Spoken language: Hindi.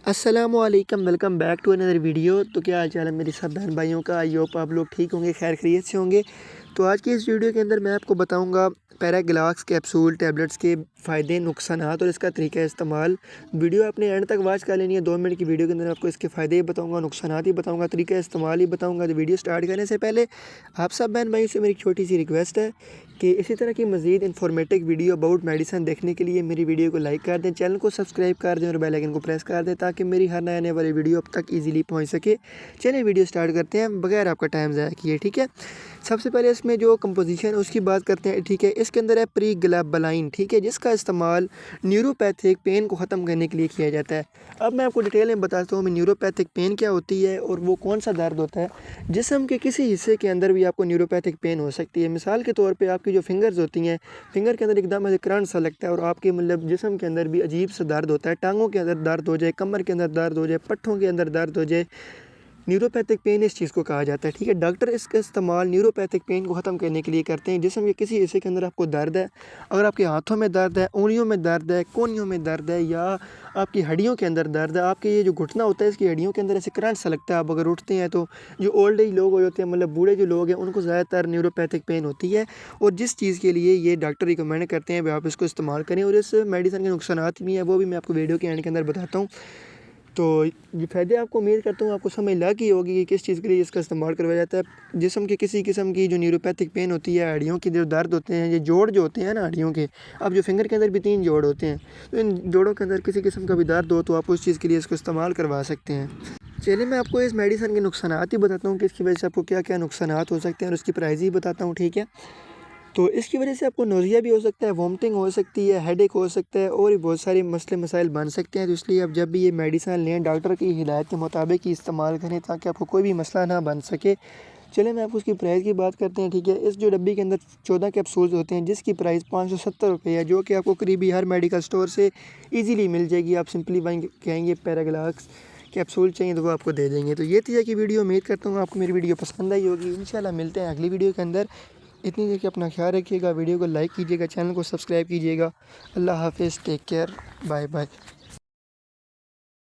अस्सलामुअलैकुम, welcome back to another video. तो क्या हाल चाल है मेरे सब बहन भाइयों का। आई होप आप लोग ठीक होंगे, खैर खैरियत से होंगे। तो आज की इस वीडियो के अंदर मैं आपको बताऊंगा पैराग्लाक्स कैप्सूल टैबलेट्स के फ़ायदे, नुकसानात और इसका तरीका इस्तेमाल। वीडियो आपने एंड तक वॉच कर लेनी है। 2 मिनट की वीडियो के अंदर आपको इसके फ़ायदे ही बताऊँगा, नुकसानात ही बताऊँगा, तरीका इस्तेमाल ही बताऊँगा। तो वीडियो स्टार्ट करने से पहले आप सब बहन भाइयों से मेरी छोटी सी रिक्वेस्ट है कि इसी तरह की मज़ीद इन्फॉर्मेटिव वीडियो अबाउट मेडिसिन देखने के लिए मेरी वीडियो को लाइक कर दें, चैनल को सब्सक्राइब कर दें और बेल आइकन को प्रेस कर दें ताकि मेरी हर नए आने वाली वीडियो अब तक इजीली पहुंच सके। चलिए वीडियो स्टार्ट करते हैं बगैर आपका टाइम ज़ाया किए, ठीक है। सबसे पहले इसमें जो कंपोजिशन है उसकी बात करते हैं, ठीक है। इसके अंदर है प्रीग्लाबालाइन, ठीक है, जिसका इस्तेमाल न्यूरोपैथिक पेन को ख़त्म करने के लिए किया जाता है। अब मैं आपको डिटेल में बताता हूँ न्यूरोपैथिक पेन क्या होती है और वो कौन सा दर्द होता है। जिस्म के किसी हिस्से के अंदर भी आपको न्यूरोपैथिक पेन हो सकती है। मिसाल के तौर पे आपकी जो फिंगर्स होती हैं, फिंगर के अंदर एकदम ऐसे करंट सा लगता है और आपके मतलब जिस्म के अंदर भी अजीब सा दर्द होता है। टांगों के अंदर दर्द हो जाए, कमर के अंदर दर्द हो जाए, पट्ठों के अंदर दर्द हो जाए, न्यूरोपैथिक पेन इस चीज़ को कहा जाता है, ठीक है। डॉक्टर इसका इस्तेमाल न्यूरोपैथिक पेन को ख़त्म करने के लिए करते हैं। जिस्म के किसी हिस्से के अंदर आपको दर्द है, अगर आपके हाथों में दर्द है, उंगलियों में दर्द है, कोहनियों में दर्द है या आपकी हड्डियों के अंदर दर्द है, आपके ये जो घुटना होता है इसकी हड्डियों के अंदर ऐसे करंट सा लगता है, आप अगर उठते हैं तो जो ओल्ड एज लोग होते हैं, मतलब बूढ़े जो लोग हैं, उनको ज़्यादातर न्यूरोपैथिक पेन होती है। और जिस चीज़ के लिए ये डॉक्टर रिकमेंड करते हैं आप इसको इस्तेमाल करें। और इस मेडिसिन के नुकसानात भी हैं, वो भी मैं आपको वीडियो के एंड के अंदर बताता हूँ। तो ये फ़ायदे आपको उम्मीद करता हूँ आपको समझ लग गई होगी कि किस चीज़ के लिए इसका इस्तेमाल करवाया जाता है। जिस्म के किसी किस्म की जो न्यूरोपैथिक पेन होती है, हड्डियों के जो दर्द होते हैं, ये जोड़ जो होते हैं ना हड्डियों के, अब जो फिंगर के अंदर भी 3 जोड़ होते हैं, तो इन जोड़ों के अंदर किसी किस्म का भी दर्द हो तो आप उस चीज़ के लिए इसको इस्तेमाल करवा सकते हैं। चलिए मैं आपको इस मेडिसिन के नुकसानात ही बताता हूँ कि इसकी वजह से आपको क्या क्या नुकसानात हो सकते हैं और उसकी प्राइस ही बताता हूँ, ठीक है। तो इसकी वजह से आपको नोज़िया भी हो सकता है, वॉमिटिंग हो सकती है, हेडेक हो सकता है और भी बहुत सारे मसले मसाइल बन सकते हैं। तो इसलिए आप जब भी ये मेडिसिन लें डॉक्टर की हिदायत के मुताबिक ही इस्तेमाल करें ताकि आपको कोई भी मसला ना बन सके। चलिए मैं आपको उसकी प्राइस की बात करते हैं, ठीक है। इस जो डब्बी के अंदर 14 कैप्सूल्स होते हैं जिसकी प्राइस 570 रुपये है, जो कि आपको करीबी हर मेडिकल स्टोर से ईज़िली मिल जाएगी। आप सिंपली वहीं कहेंगे पैराग्लाक्स कैप्सूल चाहिए तो वो आपको दे देंगे। तो ये थी आज की वीडियो। उम्मीद करता हूँ आपको मेरी वीडियो पसंद आई होगी। इंशाल्लाह मिलते हैं अगली वीडियो के अंदर। इतनी देर के अपना ख्याल रखिएगा, वीडियो को लाइक कीजिएगा, चैनल को सब्सक्राइब कीजिएगा। अल्लाह हाफिज़, टेक केयर, बाय बाय।